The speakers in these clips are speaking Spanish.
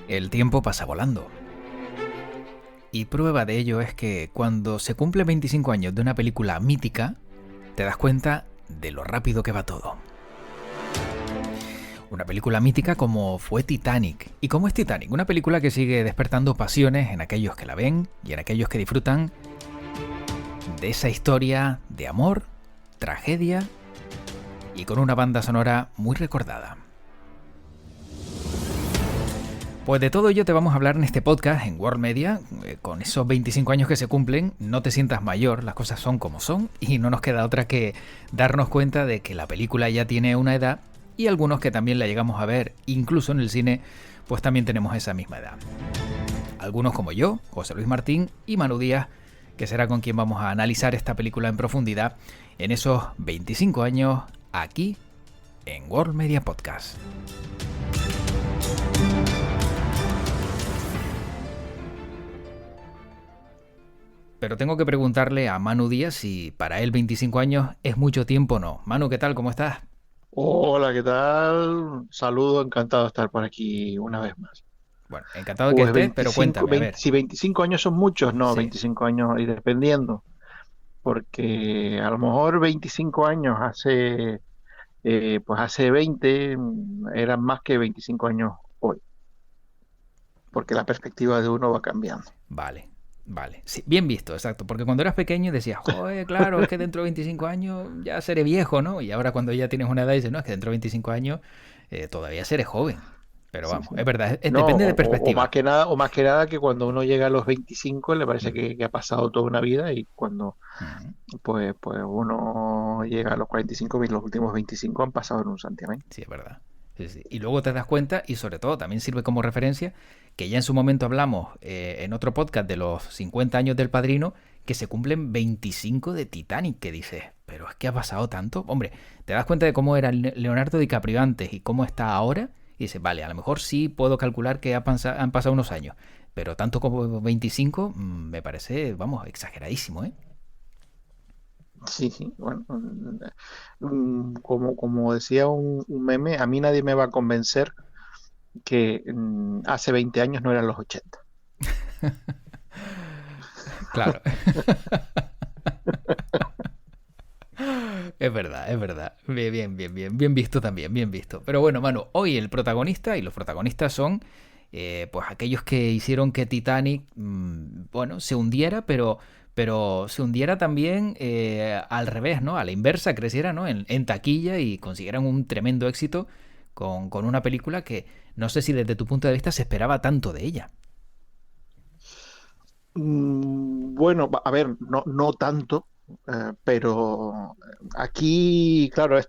El tiempo pasa volando. Y prueba de ello es que cuando se cumple 25 años de una película mítica, te das cuenta de lo rápido que va todo. Una película mítica como fue Titanic. ¿Y cómo es Titanic? Una película que sigue despertando pasiones en aquellos que la ven y en aquellos que disfrutan de esa historia de amor, tragedia y con una banda sonora muy recordada. Pues de todo ello te vamos a hablar en este podcast en World Media. Con esos 25 años que se cumplen, no te sientas mayor, las cosas son como son y no nos queda otra que darnos cuenta de que la película ya tiene una edad y algunos que también la llegamos a ver, incluso en el cine, pues también tenemos esa misma edad. Algunos como yo, José Luis Martín y Manu Díaz, que será con quien vamos a analizar esta película en profundidad en esos 25 años aquí en World Media Podcast. Pero tengo que preguntarle a Manu Díaz si para él 25 años es mucho tiempo o no. Manu, ¿qué tal? ¿Cómo estás? Hola, ¿qué tal? Saludo, encantado de estar por aquí una vez más. Bueno, encantado de que Pues estés, pero 25, cuéntame, a 20 ver. si 25 años son muchos, no, Sí. 25 años y dependiendo, porque a lo mejor 25 años pues hace 20 eran más que 25 años hoy, porque la perspectiva de uno va cambiando. Vale, vale. Sí, bien visto, exacto. Porque cuando eras pequeño decías, joder, claro, es que dentro de 25 años ya seré viejo, ¿no? Y ahora cuando ya tienes una edad dices, no, es que dentro de 25 años todavía seré joven. Pero Sí, vamos, sí. es verdad, No, depende de o más perspectiva. que nada, que cuando uno llega a los 25 le parece Ujú, que ha pasado toda una vida y cuando ujú. pues uno llega a los 45 y los últimos 25 han pasado en un santiamén. Sí, es verdad. Sí, sí. Y luego te das cuenta, y sobre todo también sirve como referencia, que ya en su momento hablamos en otro podcast de los 50 años del Padrino, que se cumplen 25 de Titanic, que dices, pero es que ha pasado tanto. Hombre, te das cuenta de cómo era Leonardo DiCaprio antes y cómo está ahora, y dices, vale, a lo mejor sí puedo calcular que han pasado unos años, pero tanto como 25 me parece, vamos, exageradísimo, ¿eh? Sí, sí, bueno, como decía un meme, a mí nadie me va a convencer que hace 20 años no eran los 80. Claro. Es verdad, es verdad. Bien, bien, bien, bien, bien visto también, bien visto. Pero bueno, Manu, hoy el protagonista y los protagonistas son pues aquellos que hicieron que Titanic, bueno, se hundiera, pero se hundiera también al revés, ¿no? A la inversa, creciera, ¿no? En taquilla y consiguieran un tremendo éxito con una película que no sé si desde tu punto de vista se esperaba tanto de ella. Bueno, a ver, no tanto, pero aquí, claro,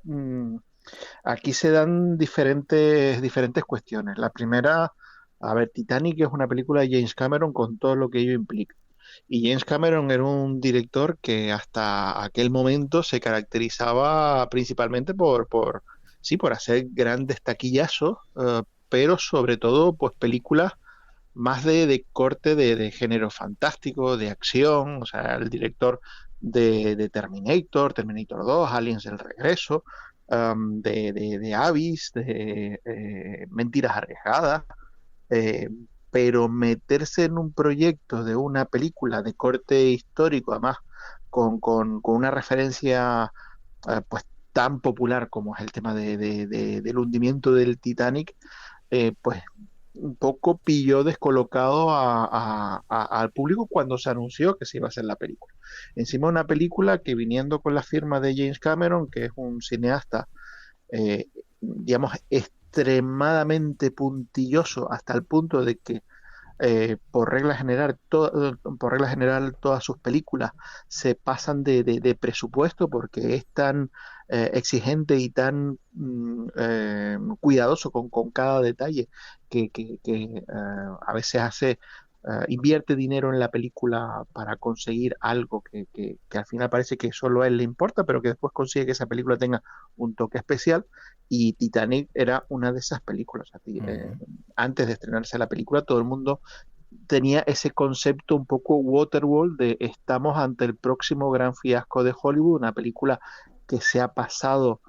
aquí se dan diferentes cuestiones. La primera, a ver, Titanic es una película de James Cameron con todo lo que ello implica. Y James Cameron era un director que hasta aquel momento se caracterizaba principalmente sí, por hacer grandes taquillazos, pero sobre todo, pues películas más de corte de género fantástico, de acción, o sea, el director de Terminator, Terminator 2, Aliens el Regreso, de Abyss, de Mentiras Arriesgadas, eh, pero meterse en un proyecto de una película de corte histórico, además con una referencia pues tan popular como es el tema del hundimiento del Titanic, pues un poco pilló descolocado al público cuando se anunció que se iba a hacer la película. Encima una película que viniendo con la firma de James Cameron, que es un cineasta, digamos, extremadamente puntilloso hasta el punto de que por regla general todas sus películas se pasan de presupuesto porque es tan exigente y tan cuidadoso con cada detalle que a veces invierte dinero en la película para conseguir algo que al final parece que solo a él le importa, pero que después consigue que esa película tenga un toque especial. Y Titanic era una de esas películas. Ujú. Antes de estrenarse la película, todo el mundo tenía ese concepto un poco Waterworld de estamos ante el próximo gran fiasco de Hollywood, una película que se ha pasado,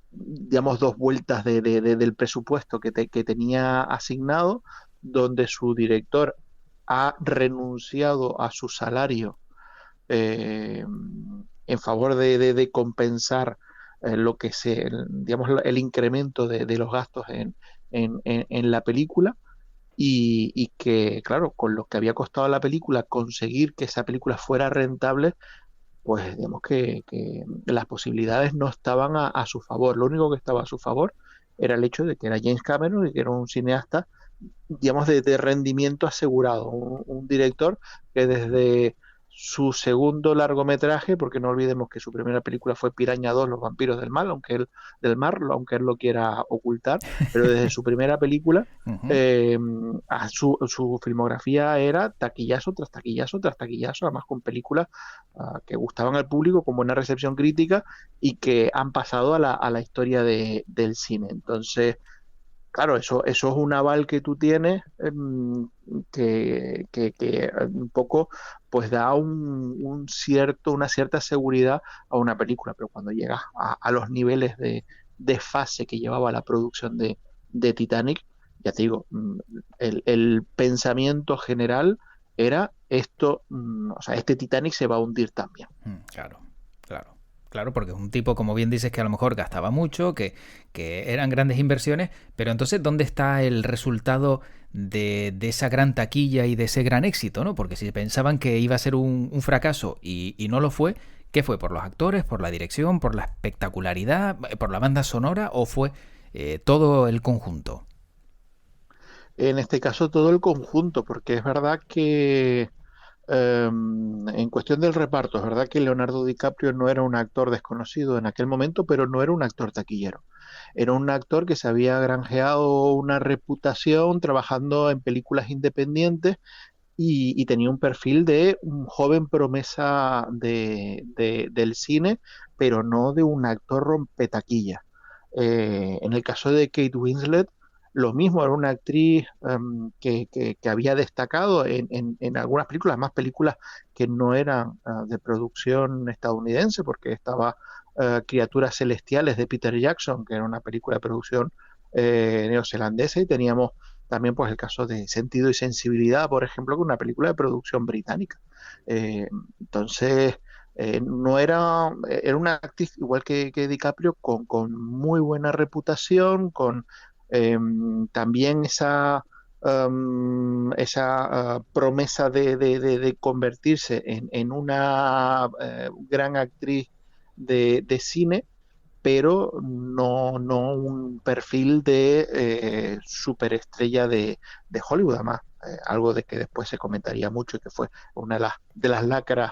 digamos, dos vueltas del presupuesto que tenía asignado, donde su director ha renunciado a su salario eh, en favor de compensar lo que digamos, el incremento de los gastos en la película y que, claro, con lo que había costado la película, conseguir que esa película fuera rentable, pues digamos que las posibilidades no estaban a su favor. Lo único que estaba a su favor era el hecho de que era James Cameron y que era un cineasta, digamos, de rendimiento asegurado, un director que desde su segundo largometraje, porque no olvidemos que su primera película fue Piraña 2, Los vampiros del mar, aunque él lo quiera ocultar, pero desde su primera película Ujú. eh, su filmografía era taquillazo tras taquillazo tras taquillazo, además con películas que gustaban al público, con buena recepción crítica y que han pasado a la historia del cine. Entonces, claro, eso es un aval que tú tienes que un poco pues da una cierta seguridad a una película, pero cuando llegas a los niveles de fase que llevaba la producción de Titanic, ya te digo, el pensamiento general era esto, o sea, este Titanic se va a hundir también. Claro, claro. Claro, porque es un tipo, como bien dices, que a lo mejor gastaba mucho, que eran grandes inversiones, pero entonces, ¿dónde está el resultado de esa gran taquilla y de ese gran éxito, ¿no? Porque si pensaban que iba a ser un fracaso y no lo fue, ¿qué fue? ¿Por los actores, por la dirección, por la espectacularidad, por la banda sonora o fue todo el conjunto? En este caso, todo el conjunto, porque es verdad que en cuestión del reparto, es verdad que Leonardo DiCaprio no era un actor desconocido en aquel momento, pero no era un actor taquillero. Era un actor que se había granjeado una reputación trabajando en películas independientes y tenía un perfil de un joven promesa del cine, pero no de un actor rompetaquilla. En el caso de Kate Winslet, lo mismo, era una actriz que había destacado en algunas películas, más películas que no eran de producción estadounidense, porque estaba Criaturas Celestiales de Peter Jackson, que era una película de producción neozelandesa, y teníamos también pues el caso de Sentido y Sensibilidad, por ejemplo, que es una película de producción británica. Entonces, no era, era una actriz igual que DiCaprio con muy buena reputación, con eh, también esa promesa de convertirse en una gran actriz de cine, pero no un perfil de superestrella de Hollywood, además, algo de que después se comentaría mucho y que fue una de las lacras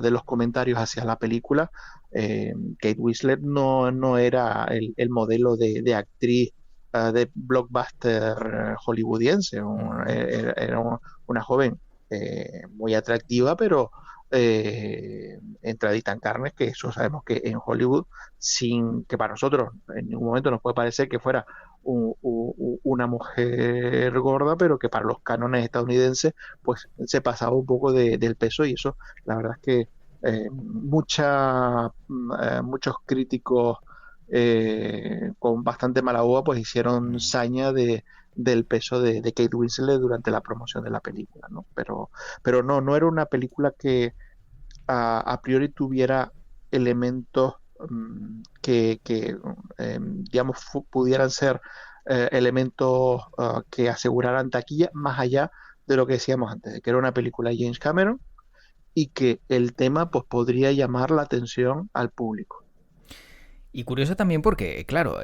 de los comentarios hacia la película. Kate Winslet no era el modelo de actriz de blockbuster hollywoodiense, Ujú. era una joven muy atractiva, pero entradita en carnes, que eso sabemos que en Hollywood, sin que para nosotros en ningún momento nos puede parecer que fuera una mujer gorda, pero que para los cánones estadounidenses pues se pasaba un poco del peso y eso la verdad es que muchos críticos con bastante mala uva pues hicieron Mm. saña del peso de Kate Winslet durante la promoción de la película, ¿no? Pero no era una película que a priori tuviera elementos digamos, pudieran ser elementos que aseguraran taquilla, más allá de lo que decíamos antes, de que era una película de James Cameron y que el tema pues podría llamar la atención al público. Y curioso también porque, claro,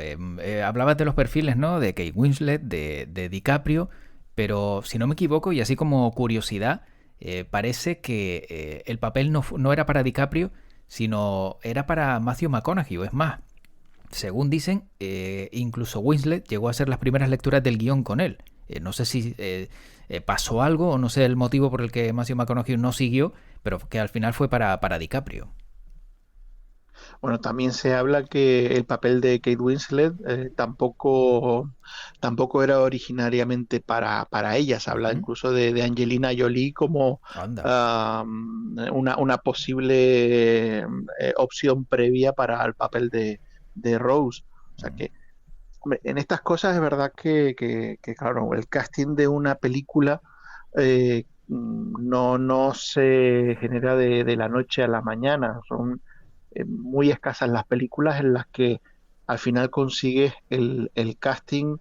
hablabas de los perfiles, ¿no? De Kate Winslet, de DiCaprio, pero si no me equivoco, y así como curiosidad, parece que el papel no era para DiCaprio, sino era para Matthew McConaughey, o es más, según dicen, incluso Winslet llegó a hacer las primeras lecturas del guión con él. No sé si pasó algo o no sé el motivo por el que Matthew McConaughey no siguió, pero que al final fue para DiCaprio. Bueno, también se habla que el papel de Kate Winslet tampoco era originariamente para ella. Se habla Ujú. incluso de Angelina Jolie como Anda. una posible opción previa para el papel de Rose. O sea Mm. que, hombre, en estas cosas es verdad que, claro, el casting de una película no se genera de la noche a la mañana. Son muy escasas las películas en las que al final consigues el casting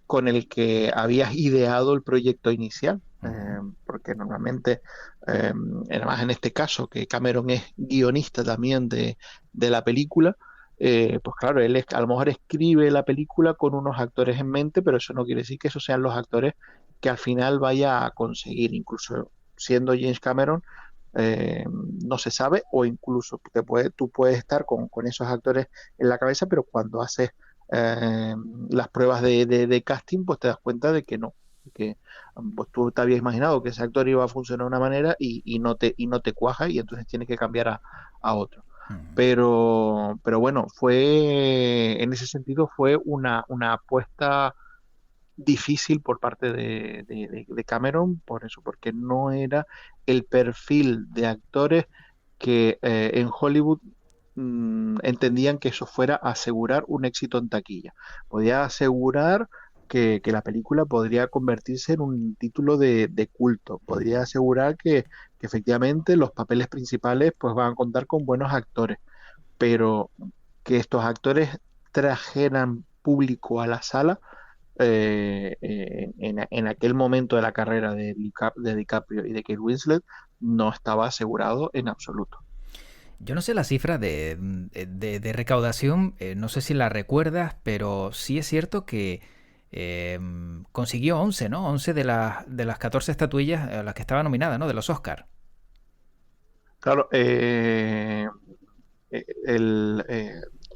con el que habías ideado el proyecto inicial. Ujú. Porque normalmente, además en este caso, que Cameron es guionista también de la película, pues claro, a lo mejor escribe la película con unos actores en mente, pero eso no quiere decir que esos sean los actores que al final vaya a conseguir, incluso siendo James Cameron, no se sabe, o incluso tú puedes estar con esos actores en la cabeza, pero cuando haces eh, las pruebas de casting, pues te das cuenta de que no, que pues tú te habías imaginado que ese actor iba a funcionar de una manera y no te cuaja y entonces tienes que cambiar a otro. Ujú. Pero bueno, en ese sentido fue una apuesta difícil por parte de Cameron, por eso, porque no era el perfil de actores que en Hollywood entendían que eso fuera a asegurar un éxito en taquilla. Podía asegurar que la película podría convertirse en un título de culto. Podría Ujú. asegurar que efectivamente los papeles principales pues van a contar con buenos actores, pero que estos actores trajeran público a la sala en aquel momento de la carrera de DiCaprio y de Kate Winslet no estaba asegurado en absoluto. Yo no sé la cifra de recaudación, no sé si la recuerdas, pero sí es cierto que consiguió 11, ¿no? 11 de las 14 estatuillas a las que estaba nominada, ¿no? De los Oscar. Claro, o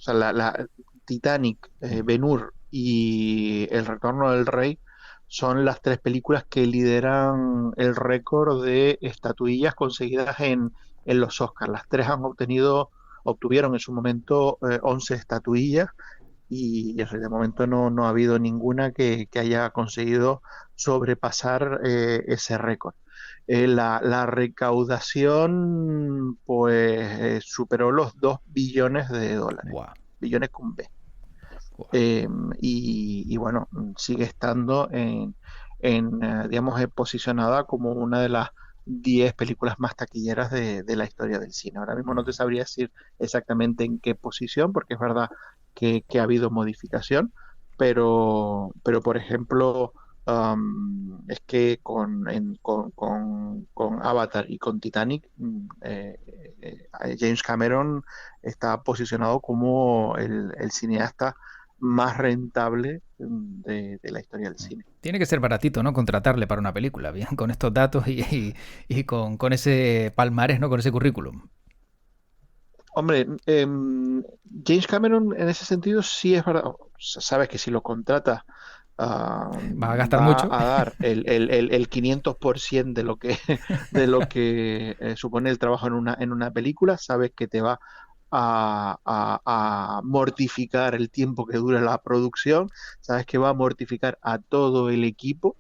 sea, la Titanic, Ujú. Ben-Hur y El Retorno del Rey son las tres películas que lideran el récord de estatuillas conseguidas en los Oscars. Las tres obtuvieron en su momento 11 estatuillas y de momento no ha habido ninguna que haya conseguido sobrepasar ese récord. La recaudación pues superó los 2 billones de dólares, Buah, billones con B. buah. Eh, y bueno, sigue estando digamos, posicionada como una de las 10 películas más taquilleras de la historia del cine. Ahora mismo no te Ujú. sabría decir exactamente en qué posición, porque es verdad que ha habido modificación, pero por ejemplo, es que con Avatar y con Titanic, James Cameron está posicionado como el cineasta más rentable de la historia del cine. Tiene que ser baratito, ¿no? Contratarle para una película, bien, con estos datos y con ese palmarés, ¿no? Con ese currículum. Hombre, James Cameron en ese sentido sí es verdad. Sabes que si lo contratas ¿Vas a gastar va mucho? a dar el 500% de lo que supone el trabajo en una película. Sabes que te va a mortificar el tiempo que dura la producción. Sabes que va a mortificar a todo el equipo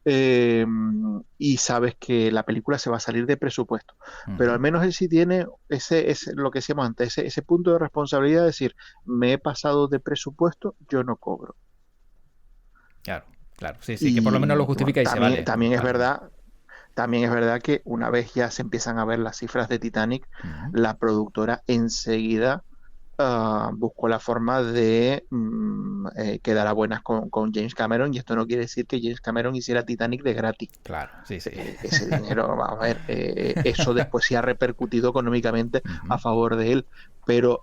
eh, y sabes que la película se va a salir de presupuesto. Pero al Ujú. menos él sí tiene lo que decíamos antes, ese punto de responsabilidad de decir, me he pasado de presupuesto, yo no cobro. Claro, claro. Sí, sí, que por lo menos lo Y bueno, justifica y se también, vale. también es Vale. verdad, también es verdad que una vez ya se empiezan a ver las cifras de Titanic, Ujú. la productora enseguida buscó la forma de quedar a buenas con James Cameron, y esto no quiere decir que James Cameron hiciera Titanic de gratis. Claro, sí, sí. Ese dinero, vamos a ver, eso después sí ha repercutido económicamente a Ujú. favor de él, pero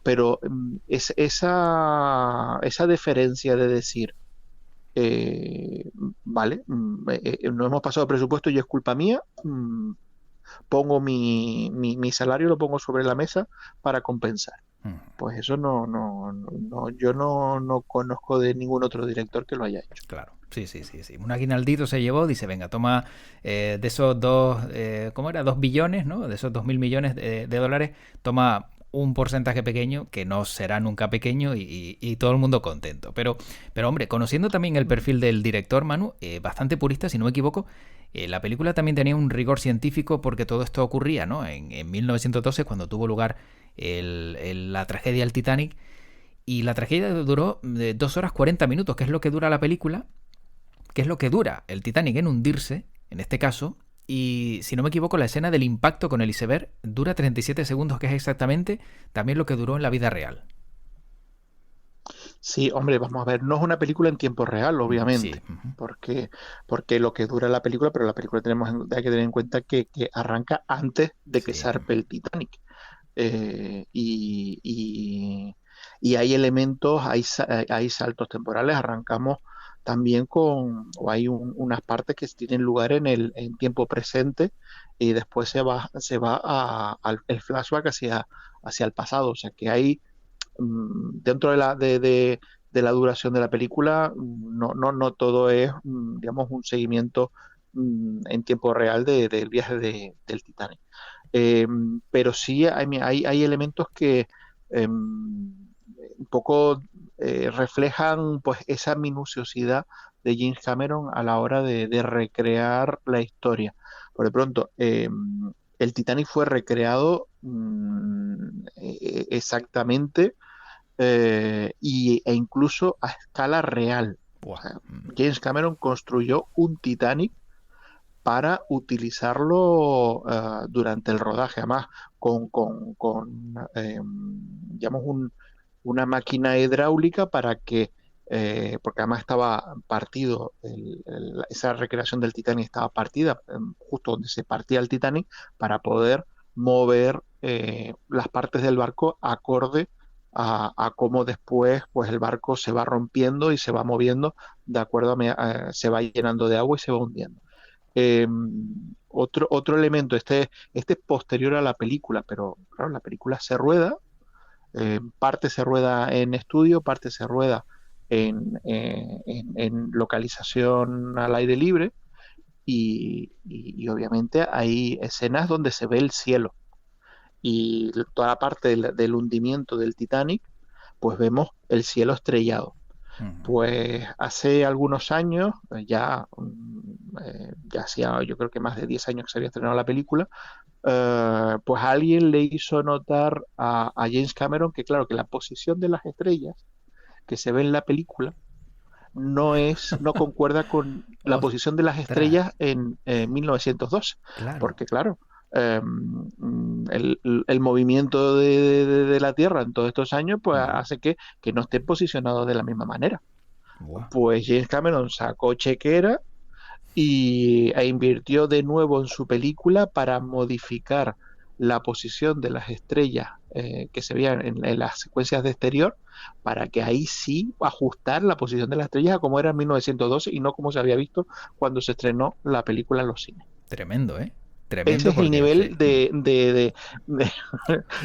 esa deferencia de decir, vale, no hemos pasado de presupuesto y es culpa mía, pongo mi salario, lo pongo sobre la mesa para compensar. Ujú. Pues eso yo no conozco de ningún otro director que lo haya hecho. Claro, sí, sí, sí, sí. Un aguinaldito se llevó, dice, venga, toma de esos dos, ¿cómo era? 2 billones, ¿no? De esos 2.000 millones de dólares, toma un porcentaje pequeño que no será nunca pequeño y todo el mundo contento. Pero hombre, conociendo también el perfil del director, Manu, bastante purista, si no me equivoco, la película también tenía un rigor científico porque todo esto ocurría, ¿no? En 1912, cuando tuvo lugar la tragedia del Titanic, y la tragedia duró 2 horas 40 minutos, que es lo que dura la película, que es lo que dura el Titanic en hundirse, en este caso. Y si no me equivoco, la escena del impacto con el iceberg dura 37 segundos, que es exactamente también lo que duró en la vida real. Sí, hombre, vamos a ver, no es una película en tiempo real, Sí. obviamente, porque lo que dura la película, pero la película hay que tener en cuenta que arranca antes de que Sí. zarpe el Titanic. Y hay elementos, hay saltos temporales, arrancamos también o hay unas partes que tienen lugar en tiempo presente y después se va al el flashback hacia el pasado, o sea que hay dentro de la duración de la película, no todo es, digamos, un seguimiento en tiempo real del viaje del Titanic. Eh, pero sí hay elementos que un poco reflejan pues esa minuciosidad de James Cameron a la hora de recrear la historia. Por de pronto, el Titanic fue recreado exactamente e incluso a escala real. O Buah. sea, James Cameron construyó un Titanic para utilizarlo durante el rodaje, además digamos, una máquina hidráulica para que, porque además estaba partido, esa recreación del Titanic estaba partida justo donde se partía el Titanic, para poder mover las partes del barco acorde a cómo después pues el barco se va rompiendo y se va moviendo de acuerdo se va llenando de agua y se va hundiendo. Eh, otro elemento, este es posterior a la película, pero claro, la película se rueda, parte se rueda en estudio, parte se rueda en localización al aire libre y obviamente hay escenas donde se ve el cielo y toda la parte del hundimiento del Titanic, pues vemos el cielo estrellado. Ujú. Pues hace algunos años, ya hacía yo creo que más de 10 años que se había estrenado la película, pues alguien le hizo notar a James Cameron que claro, que la posición de las estrellas que se ve en la película no concuerda con la posición de las Ostras, estrellas en 1912, claro. porque claro, el movimiento de la Tierra en todos estos años pues Ujú. hace que no esté posicionado de la misma manera. Buah. Pues James Cameron sacó chequera e invirtió de nuevo en su película para modificar la posición de las estrellas que se veían en las secuencias de exterior, para que ahí sí ajustar la posición de las estrellas a como era en 1912 y no como se había visto cuando se estrenó la película en los cines. Tremendo, ¿eh? Ese Tremendo es el porque sí. nivel de,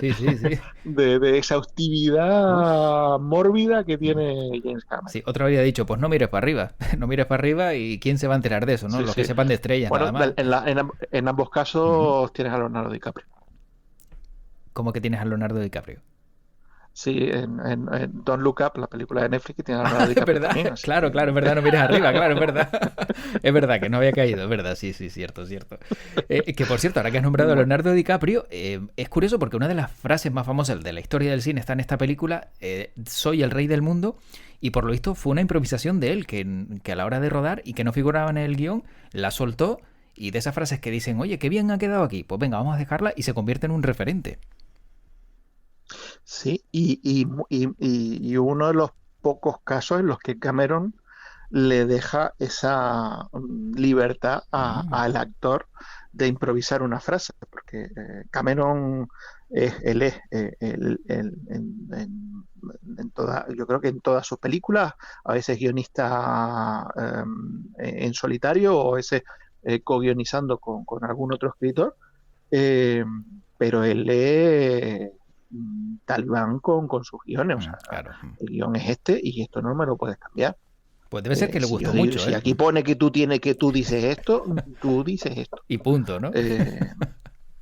Sí, sí, sí. de Uf. exhaustividad mórbida que tiene James Cameron. Sí, otro habría dicho, pues no mires para arriba, no mires para arriba y quién se va a enterar de eso, ¿no? Sí, Los que sí. sepan de estrellas Bueno, nada más. en ambos Ujú. casos tienes a Leonardo DiCaprio. ¿Cómo que tienes a Leonardo DiCaprio? Sí, en Don't Look Up, la película de Netflix, que tiene a Leonardo Es DiCaprio verdad, también, así claro, que... claro, es verdad, no mires arriba, claro, es verdad. Es verdad que no había caído, es verdad, sí, sí, cierto, cierto. Que por cierto, ahora que has nombrado a Bueno, Leonardo DiCaprio, es curioso porque una de las frases más famosas de la historia del cine está en esta película, soy el rey del mundo, y por lo visto fue una improvisación de él, que a la hora de rodar y que no figuraba en el guión, la soltó, y de esas frases que dicen, oye, qué bien ha quedado aquí, pues venga, vamos a dejarla, y se convierte en un referente. sí, y uno de los pocos casos en los que Cameron le deja esa libertad Mm, al actor de improvisar una frase, porque Cameron él es yo creo que en todas sus películas, a veces guionista en solitario o a veces co-guionizando con algún otro escritor, eh, pero él lee talibán con sus guiones, o sea, claro. el guión es este y esto no me lo puedes cambiar. Pues debe ser que le Si gustó mucho, si ¿eh? aquí pone que tú dices esto, tú dices esto. Y punto, ¿no? Eh,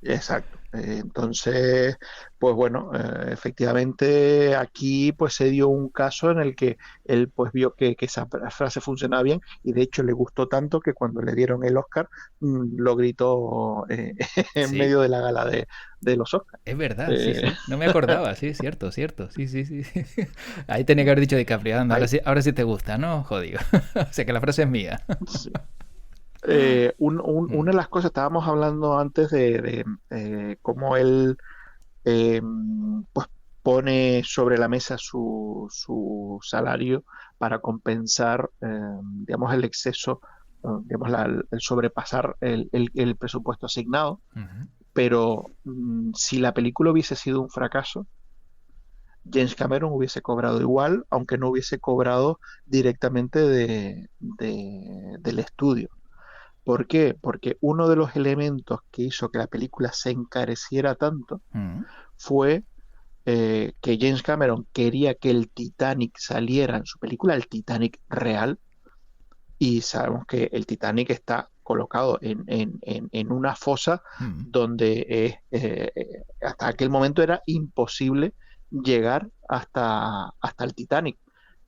exacto. Entonces, pues bueno, efectivamente aquí pues se dio un caso en el que él pues vio que esa frase funcionaba bien y de hecho le gustó tanto que cuando le dieron el Oscar lo gritó en Sí, medio de la gala de los Oscars. es verdad, sí, Eh, sí. No me acordaba, sí, cierto, cierto. Sí, sí, sí. Ahí tenía que haber dicho DiCaprio, anda, ahí, ahora sí te gusta, ¿no? Jodido. O sea que la frase es mía. sí. Una Mm, de las cosas, estábamos hablando antes de cómo él eh, pues pone sobre la mesa su salario para compensar, digamos, el exceso, digamos, el sobrepasar el presupuesto asignado. ujú. Pero si la película hubiese sido un fracaso, James Cameron hubiese cobrado igual, aunque no hubiese cobrado directamente del estudio. ¿Por qué? Porque uno de los elementos que hizo que la película se encareciera tanto Mm, fue que James Cameron quería que el Titanic saliera en su película, el Titanic real, y sabemos que el Titanic está colocado en una fosa mm. donde hasta aquel momento era imposible llegar hasta el Titanic.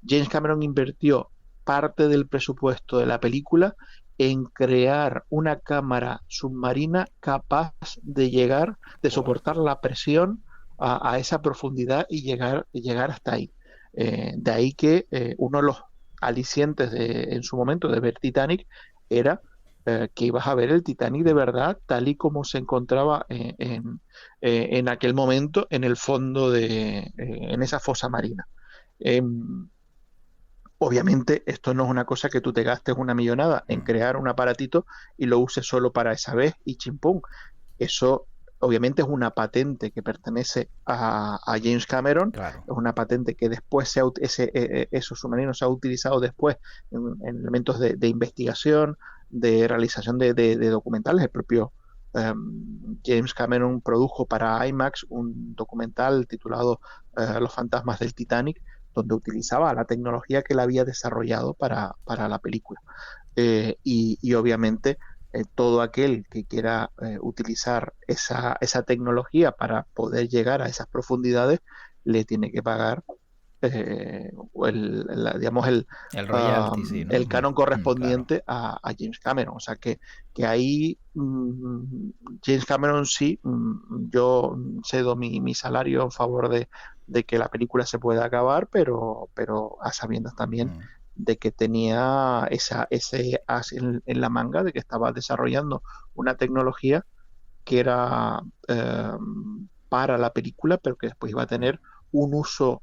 James Cameron invirtió parte del presupuesto de la película en crear una cámara submarina capaz de llegar, de Buah. soportar la presión a esa profundidad y llegar hasta ahí. De ahí que uno de los alicientes en su momento de ver Titanic era que ibas a ver el Titanic de verdad tal y como se encontraba en aquel momento en el fondo en esa fosa marina. Em, Obviamente, esto no es una cosa que tú te gastes una millonada en Mm, crear un aparatito y lo uses solo para esa vez y chimpún. Eso obviamente es una patente que pertenece a James Cameron, claro. es una patente que después esos submarinos se ha utilizado después en elementos de investigación, de realización de documentales. El propio James Cameron produjo para IMAX un documental titulado Los fantasmas del Titanic, donde utilizaba la tecnología que él había desarrollado para la película. Y obviamente todo aquel que quiera utilizar esa tecnología para poder llegar a esas profundidades le tiene que pagar digamos El royalty, sí, ¿no? el canon Claro. correspondiente a James Cameron. O sea que ahí James Cameron sí, yo cedo mi salario en favor de que la película se pueda acabar, pero a sabiendas también Mm. de que tenía ese as en la manga, de que estaba desarrollando una tecnología que era para la película, pero que después iba a tener un uso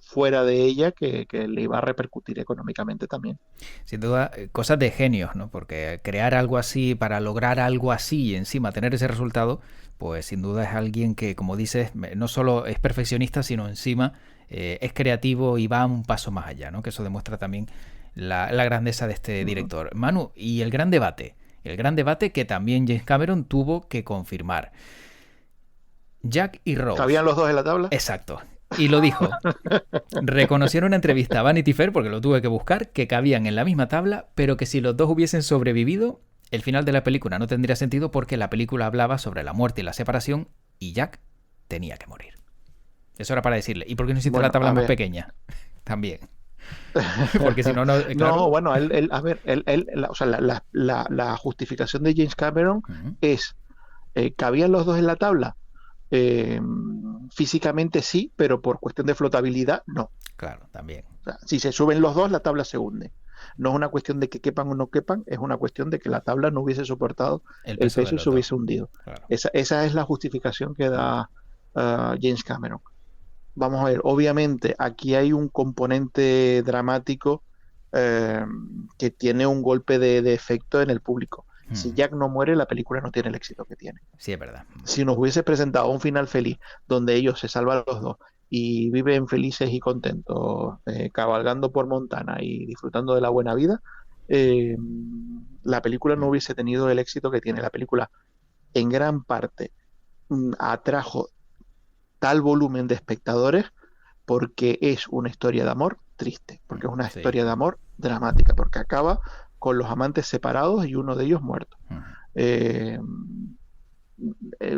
fuera de ella que le iba a repercutir económicamente también. Sin duda, cosas de genios, ¿no? Porque crear algo así para lograr algo así y encima tener ese resultado, pues sin duda es alguien que, como dices, no solo es perfeccionista, sino encima es creativo y va un paso más allá, ¿no? Que eso demuestra también la grandeza de este Ujú. director. Manu, y el gran debate que también James Cameron tuvo que confirmar. Jack y Rose, ¿Cabían los dos en la tabla? exacto, y lo dijo. Reconoció en una entrevista a Vanity Fair, porque lo tuve que buscar, que cabían en la misma tabla, pero que si los dos hubiesen sobrevivido, el final de la película no tendría sentido porque la película hablaba sobre la muerte y la separación y Jack tenía que morir. Eso era para decirle. ¿Y por qué no hiciste la Bueno, tabla a más ver. pequeña? También. Porque si no, no, No, claro. bueno, a ver, o sea, la justificación de James Cameron Ujú. es, ¿cabían los dos en la tabla? Eh, Físicamente sí, pero por cuestión de flotabilidad no. Claro, también. O sea, si se suben los dos, la tabla se hunde. No es una cuestión de que quepan o no quepan, es una cuestión de que la tabla no hubiese soportado El el peso de peso y los se dos. hubiese hundido. Claro. Esa es la justificación que da James Cameron. Vamos a ver, obviamente aquí hay un componente dramático eh, que tiene un golpe de efecto en el público. Si Ujú. Jack no muere, la película no tiene el éxito que tiene. Sí, es verdad. Si nos hubiese presentado un final feliz donde ellos se salvan los dos y viven felices y contentos, cabalgando por Montana y disfrutando de la buena vida, eh, la película no hubiese tenido el éxito que tiene. La película en gran parte atrajo tal volumen de espectadores porque es una historia de amor triste, porque es una Sí. historia de amor dramática, porque acaba con los amantes separados y uno de ellos muerto. Ujú. Eh,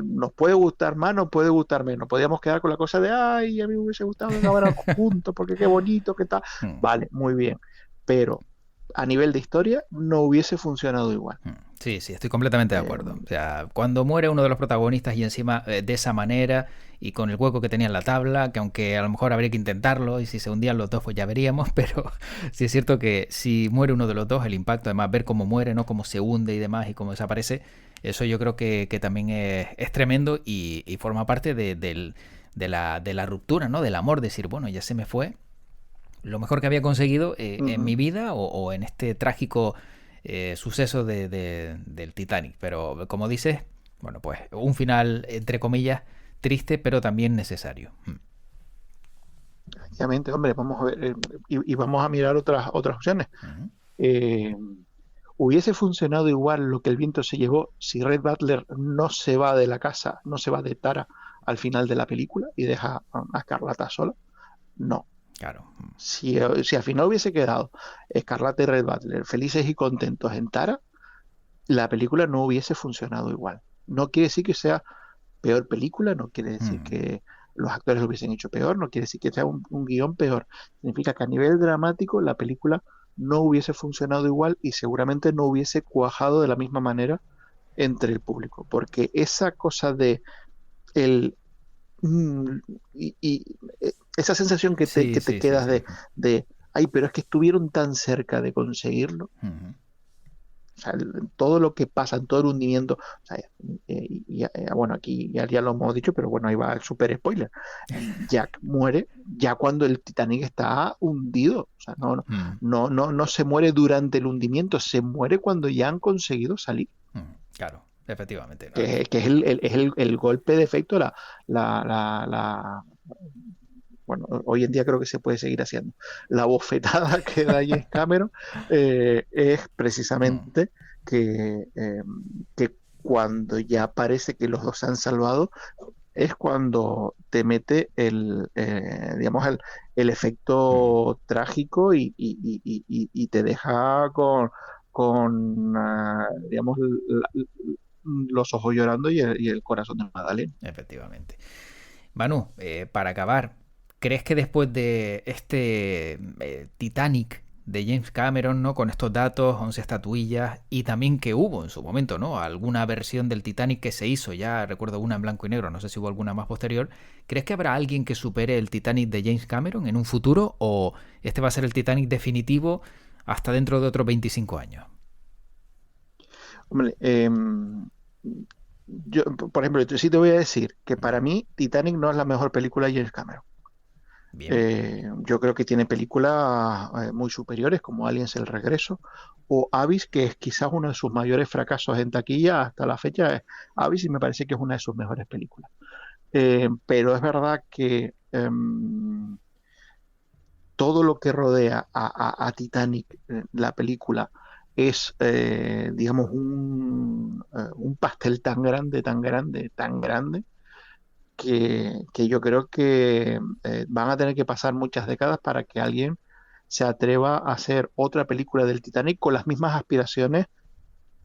nos puede gustar más, nos puede gustar menos. Podríamos quedar con la cosa de, ay, a mí me hubiese gustado que acabaran juntos, porque qué bonito, qué tal. Mm, Vale, muy bien. Pero a nivel de historia no hubiese funcionado igual. mm. Sí, sí, estoy completamente de Eh, acuerdo. O sea, cuando muere uno de los protagonistas y encima de esa manera y con el hueco que tenía en la tabla, que aunque a lo mejor habría que intentarlo y si se hundían los dos pues ya veríamos, pero sí es cierto que si muere uno de los dos, el impacto, además ver cómo muere, ¿no? Cómo se hunde y demás y cómo desaparece, eso yo creo que también es tremendo y forma parte de la ruptura, ¿no? Del amor, decir, bueno, ya se me fue lo mejor que había conseguido en ujú. mi vida o en este trágico suceso del Titanic. Pero como dices, bueno, pues un final, entre comillas, triste, pero también necesario. Obviamente, hombre, vamos a ver, y vamos a mirar otras opciones. Ujú. Eh, Hubiese funcionado igual lo que el viento se llevó si Red Butler no se va de la casa, no se va de Tara al final de la película y deja a Escarlata sola. No. Claro. Si al final hubiese quedado Escarlata y Red Butler felices y contentos en Tara, la película no hubiese funcionado igual. No quiere decir que sea peor película, no quiere decir Mm, que los actores lo hubiesen hecho peor, no quiere decir que sea un guión peor. Significa que a nivel dramático la película no hubiese funcionado igual y seguramente no hubiese cuajado de la misma manera entre el público, porque esa cosa de el mm, esa sensación sí, que te sí, sí, quedas sí. de ay, pero es que estuvieron tan cerca de conseguirlo, Ujú. o sea, todo lo que pasa, en todo el hundimiento, o sea, bueno, aquí ya lo hemos dicho, pero bueno, ahí va el super spoiler. Jack muere ya cuando el Titanic está hundido, o sea, Mm, no se muere durante el hundimiento, se muere cuando ya han conseguido salir, claro, efectivamente. ¿No? que es el golpe de efecto, la, la, la- bueno, hoy en día creo que se puede seguir haciendo. La bofetada que da James Cameron es Mm, precisamente que cuando ya parece que los dos se han salvado, es cuando te mete digamos, el mm. efecto trágico y te deja con digamos, los ojos llorando y el corazón de Magdalena. Efectivamente. Manu, para acabar, ¿crees que después de este Titanic de James Cameron, ¿no? Con estos datos, 11 estatuillas, y también que hubo en su momento, ¿no? Alguna versión del Titanic que se hizo, ya recuerdo una en blanco y negro, no sé si hubo alguna más posterior. ¿Crees que habrá alguien que supere el Titanic de James Cameron en un futuro? ¿O este va a ser el Titanic definitivo hasta dentro de otros 25 años? Hombre, yo, por ejemplo, yo sí te voy a decir que Mm, para mí Titanic no es la mejor película de James Cameron. bien. Yo creo que tiene películas muy superiores como Aliens el Regreso o Abyss, que es quizás uno de sus mayores fracasos en taquilla hasta la fecha. Abyss y me parece que es una de sus mejores películas. Pero es verdad que todo lo que rodea a Titanic, la película, es, digamos, un pastel tan grande, tan grande, tan grande que yo creo que van a tener que pasar muchas décadas para que alguien se atreva a hacer otra película del Titanic con las mismas aspiraciones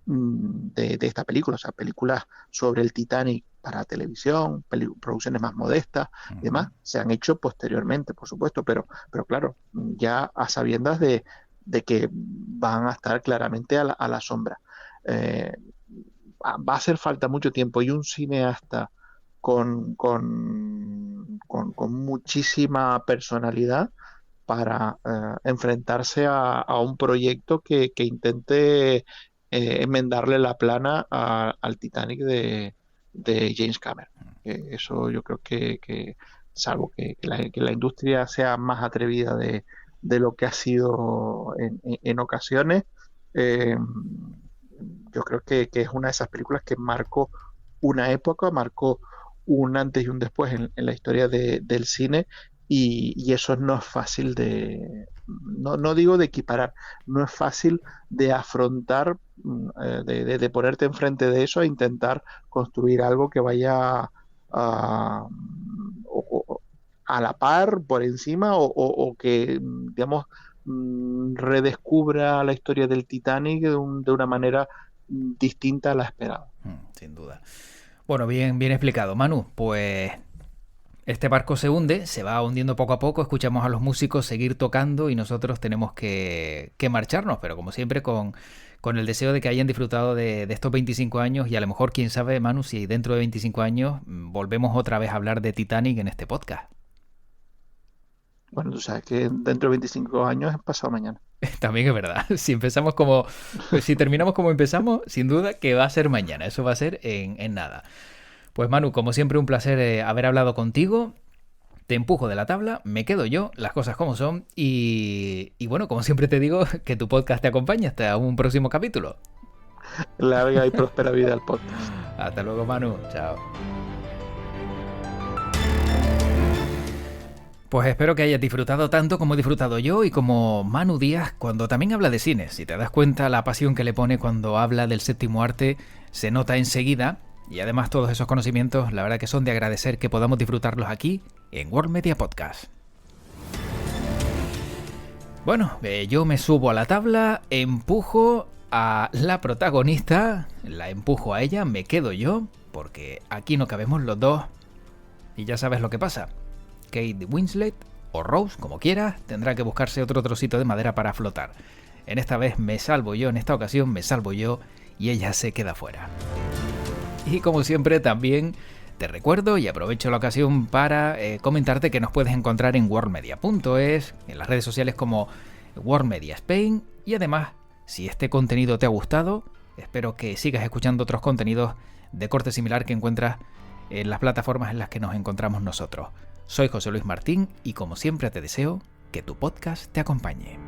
de esta película, o sea, películas sobre el Titanic para televisión, producciones más modestas y Ujú. demás, se han hecho posteriormente, por supuesto, pero claro, ya a sabiendas de que van a estar claramente a la sombra. Eh, Va a hacer falta mucho tiempo y un cineasta con muchísima personalidad para enfrentarse a un proyecto que intente enmendarle la plana al Titanic de James Cameron. Eso yo creo salvo que la industria sea más atrevida de lo que ha sido en ocasiones, eh, yo creo que es una de esas películas que marcó una época, marcó un antes y un después en la historia del cine y eso no es fácil no digo de equiparar, no es fácil de afrontar, de ponerte enfrente de eso e intentar construir algo que vaya a, a la par, por encima, o que, digamos, redescubra la historia del Titanic de una manera distinta a la esperada. Sin duda. Bueno, bien, bien explicado, Manu. Pues este barco se hunde, se va hundiendo poco a poco, escuchamos a los músicos seguir tocando y nosotros tenemos que marcharnos, pero como siempre con el deseo de que hayan disfrutado de estos 25 años y a lo mejor, quién sabe, Manu, si dentro de 25 años volvemos otra vez a hablar de Titanic en este podcast. Bueno, tú sabes que dentro de 25 años es pasado mañana. También es verdad, si terminamos como empezamos, sin duda que va a ser mañana, eso va a ser en nada. Pues Manu, como siempre un placer haber hablado contigo. Te empujo de la tabla, me quedo yo, las cosas como son y bueno, como siempre te digo, que tu podcast te acompañe hasta un próximo capítulo. Larga y próspera vida al podcast. Hasta luego, Manu. Chao. Pues espero que hayas disfrutado tanto como he disfrutado yo y como Manu Díaz cuando también habla de cine. Si te das cuenta, la pasión que le pone cuando habla del séptimo arte se nota enseguida. Y además todos esos conocimientos, la verdad que son de agradecer que podamos disfrutarlos aquí en World Media Podcast. Bueno, yo me subo a la tabla, empujo a la protagonista, la empujo a ella, me quedo yo, porque aquí no cabemos los dos. Y ya sabes lo que pasa. Kate Winslet, o Rose, como quieras, tendrá que buscarse otro trocito de madera para flotar. En esta vez me salvo yo, en esta ocasión me salvo yo, y ella se queda fuera. Y como siempre también te recuerdo y aprovecho la ocasión para comentarte que nos puedes encontrar en worldmedia.es, en las redes sociales como World Media Spain, y además, si este contenido te ha gustado, espero que sigas escuchando otros contenidos de corte similar que encuentras en las plataformas en las que nos encontramos nosotros. Soy José Luis Martín y como siempre te deseo que tu podcast te acompañe.